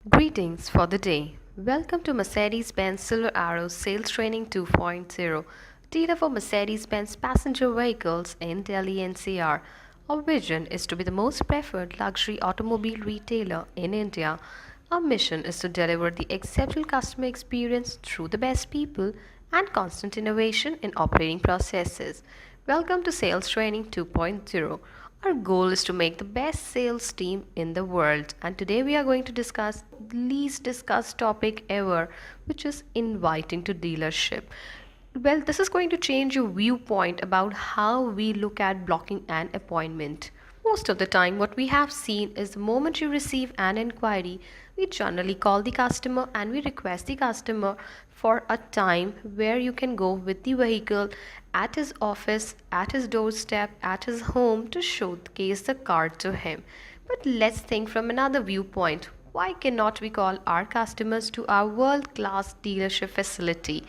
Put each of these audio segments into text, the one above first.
Greetings for the day. Welcome to Mercedes-Benz Silver Arrow Sales Training 2.0, dealer for Mercedes-Benz passenger vehicles in Delhi NCR. Our vision is to be the most preferred luxury automobile retailer in India. Our mission is to deliver the exceptional customer experience through the best people and constant innovation in operating processes. Welcome to Sales Training 2.0. Our goal is to make the best sales team in the world, and today we are going to discuss the least discussed topic ever, which is inviting to dealership. Well, this is going to change your viewpoint about how we look at blocking an appointment. Most of the time, what we have seen is the moment you receive an inquiry, we generally call the customer and we request the customer for a time where you can go with the vehicle at his office, at his doorstep, at his home to showcase the car to him. But let's think from another viewpoint. Why cannot we call our customers to our world class dealership facility,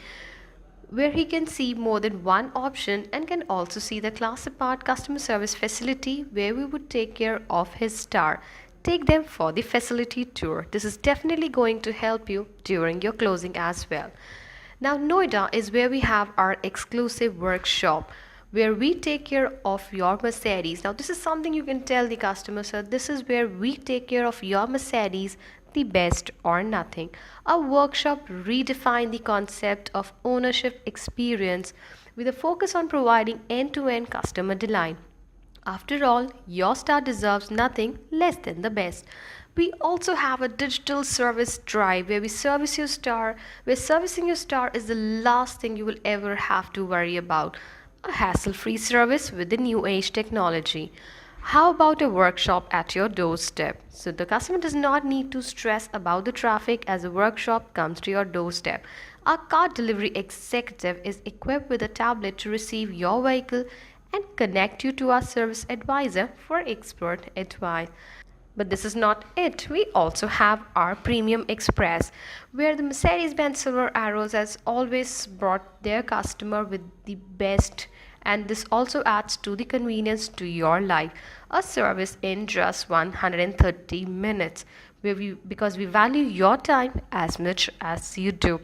where he can see more than one option and can also see the class apart customer service facility where we would take care of his star. Take them for the facility tour. This is definitely going to help you during your closing as well. Now, Noida is where we have our exclusive workshop where we take care of your Mercedes. Now, this is something you can tell the customer, sir. This is where we take care of your Mercedes, the best or nothing. Our workshop redefine the concept of ownership experience with a focus on providing end-to-end customer delight. After all, your star deserves nothing less than the best. We also have a digital service drive where we service your star, where servicing your star is the last thing you will ever have to worry about. A hassle free service with the new age technology. How about a workshop at your doorstep? So the customer does not need to stress about the traffic as a workshop comes to your doorstep. Our car delivery executive is equipped with a tablet to receive your vehicle and connect you to our service advisor for expert advice. But this is not it. We also have our Premium Express, where the Mercedes-Benz Silver Arrows has always brought their customer with the best, and this also adds to the convenience to your life. A service in just 130 minutes, because we value your time as much as you do.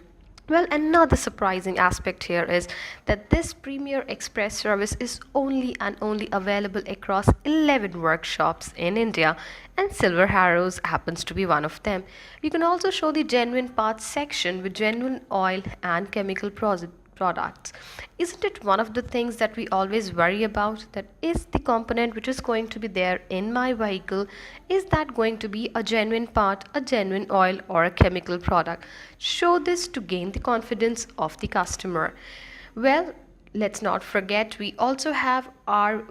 Well, another surprising aspect here is that this Premier Express service is only available across 11 workshops in India, and Silver Arrows happens to be one of them. You can also show the genuine parts section with genuine oil and chemical products. Isn't it one of the things that we always worry about? That is the component which is going to be there in my vehicle, is that going to be a genuine part, a genuine oil, or a chemical product? Show this to gain the confidence of the customer. Well, let's not forget we also have our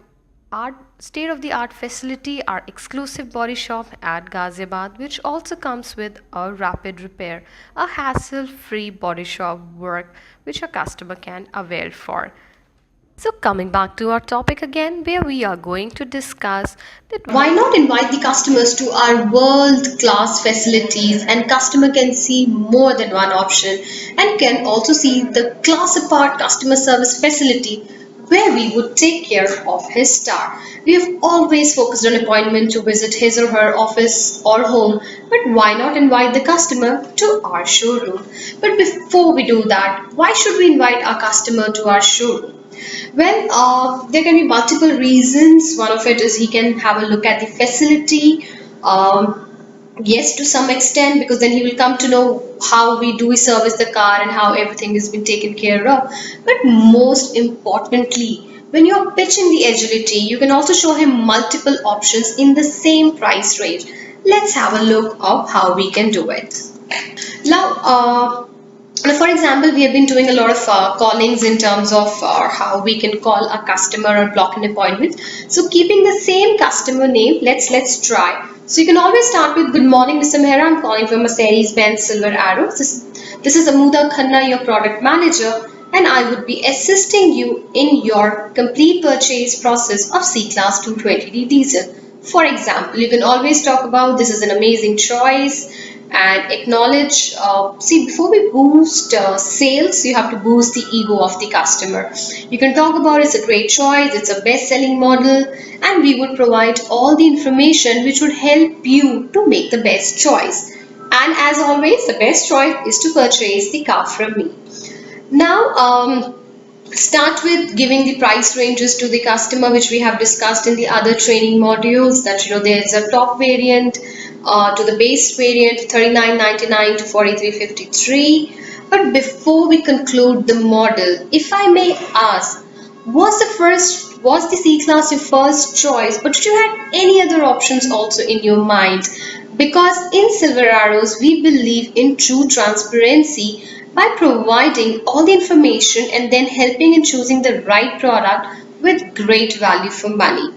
state-of-the-art facility, our exclusive body shop at Ghaziabad, which also comes with a rapid repair, a hassle-free body shop work which a customer can avail for. So coming back to our topic again, where we are going to discuss that Why not invite the customers to our world-class facilities and customer can see more than one option and can also see the class apart customer service facility where we would take care of his star. We have always focused on appointment to visit his or her office or home, but why not invite the customer to our showroom? But before we do that, why should we invite our customer to our showroom? Well, there can be multiple reasons. One of it is he can have a look at the facility. Yes, to some extent, because then he will come to know how we do service the car and how everything has been taken care of. But most importantly, when you're pitching the agility, you can also show him multiple options in the same price range. Let's have a look of how we can do it. Now, for example, we have been doing a lot of callings in terms of how we can call a customer or block an appointment. So keeping the same customer name, let's try. So you can always start with good morning, Mr. Mehra. I'm calling from Mercedes-Benz Silver Arrow. This is Amuda Khanna, your product manager, and I would be assisting you in your complete purchase process of C-Class 220D diesel. For example, you can always talk about this is an amazing choice and acknowledge. See, before we boost sales, you have to boost the ego of the customer. You can talk about it's a great choice, it's a best-selling model, and we would provide all the information which would help you to make the best choice. And as always, the best choice is to purchase the car from me. Now, start with giving the price ranges to the customer, which we have discussed in the other training modules, that there's a top variant to the base variant, 39.99 to 43.53. But before we conclude the model, if I may ask, was the C class your first choice, but did you have any other options also in your mind? Because in Silver Arrows we believe in true transparency by providing all the information and then helping in choosing the right product with great value for money.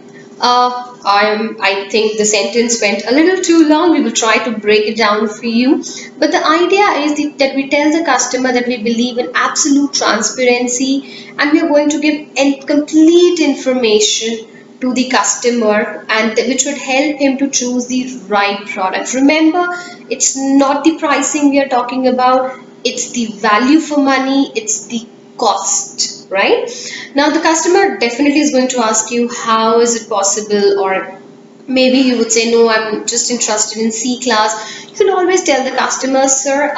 I think the sentence went a little too long. We will try to break it down for you. But the idea is that we tell the customer that we believe in absolute transparency, and we are going to give complete information to the customer, and which would help him to choose the right product. Remember, it's not the pricing we are talking about, it's the value for money, it's the cost, right? Now the customer definitely is going to ask you, how is it possible? Or maybe you would say, no, I'm just interested in C class. You can always tell the customer, sir,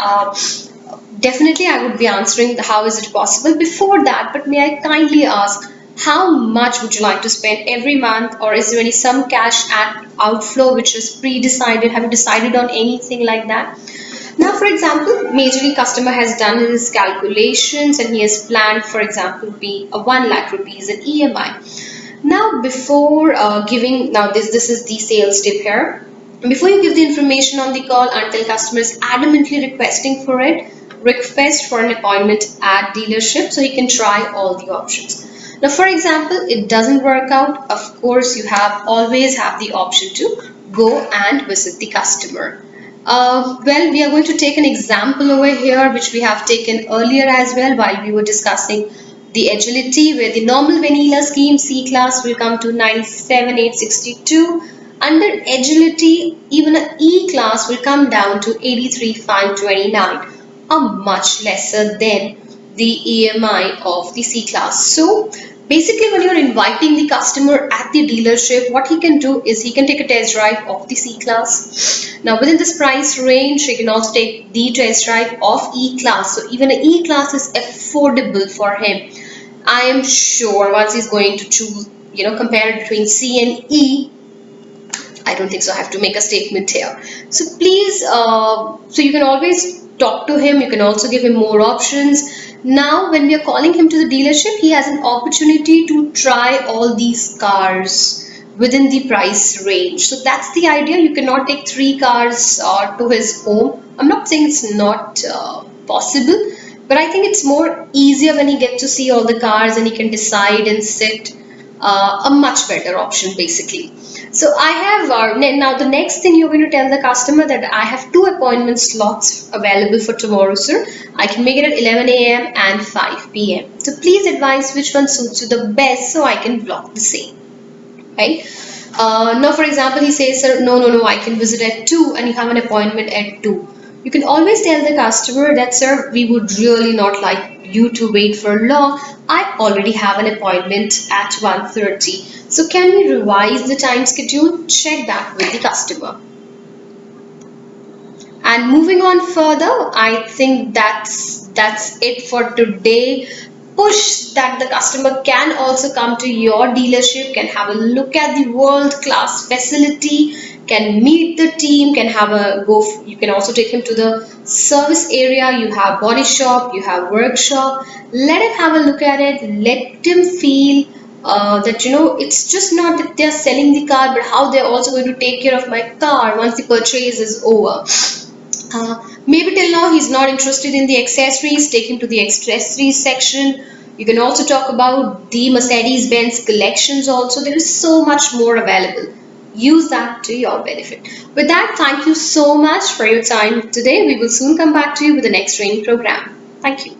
definitely I would be answering the how is it possible before that, but may I kindly ask, how much would you like to spend every month, or is there any some cash outflow which is pre-decided? Have you decided on anything like that? Now, for example, majorly customer has done his calculations and he has planned, for example, be a 1 lakh rupees in EMI. Now, before giving, now this is the sales tip here. Before you give the information on the call, until customer is adamantly requesting for it, request for an appointment at dealership so he can try all the options. Now, for example, it doesn't work out. Of course, you always have the option to go and visit the customer. Well, we are going to take an example over here, which we have taken earlier as well while we were discussing the agility, where the normal vanilla scheme C class will come to 97,862. Under agility, even an E class will come down to 83,529, a much lesser than the EMI of the C class. So basically, when you're inviting the customer at the dealership, what he can do is he can take a test drive of the C class. Now, within this price range, he can also take the test drive of E class. So even an E class is affordable for him. I am sure once he's going to choose, compare it between C and E, I don't think so. I have to make a statement here. So please, so you can always talk to him. You can also give him more options. Now, when we are calling him to the dealership, he has an opportunity to try all these cars within the price range. So that's the idea. You cannot take 3 cars to his home. I'm not saying it's not possible, but I think it's more easier when he gets to see all the cars and he can decide and sit. A much better option basically. So I have now the next thing you're going to tell the customer that I have 2 appointment slots available for tomorrow, sir. I can make it at 11 a.m. and 5 p.m. So please advise which one suits you the best so I can block the same. Right? Now, for example, he says, sir, no, I can visit at 2 and you have an appointment at 2. You can always tell the customer that, sir, we would really not like you to wait for long. I already have an appointment at 1:30. So can we revise the time schedule? Check that with the customer. And moving on further, I think that's it for today. Push that the customer can also come to your dealership, can have a look at the world-class facility, can meet the team, can have a go. You can also take him to the service area. You have body shop, you have workshop. Let him have a look at it. Let him feel that it's just not that they're selling the car, but how they're also going to take care of my car once the purchase is over. Maybe till now he's not interested in the accessories. Take him to the accessories section. You can also talk about the Mercedes-Benz collections also. There is so much more available. Use that to your benefit. With that, thank you so much for your time today. We will soon come back to you with the next training program. Thank you.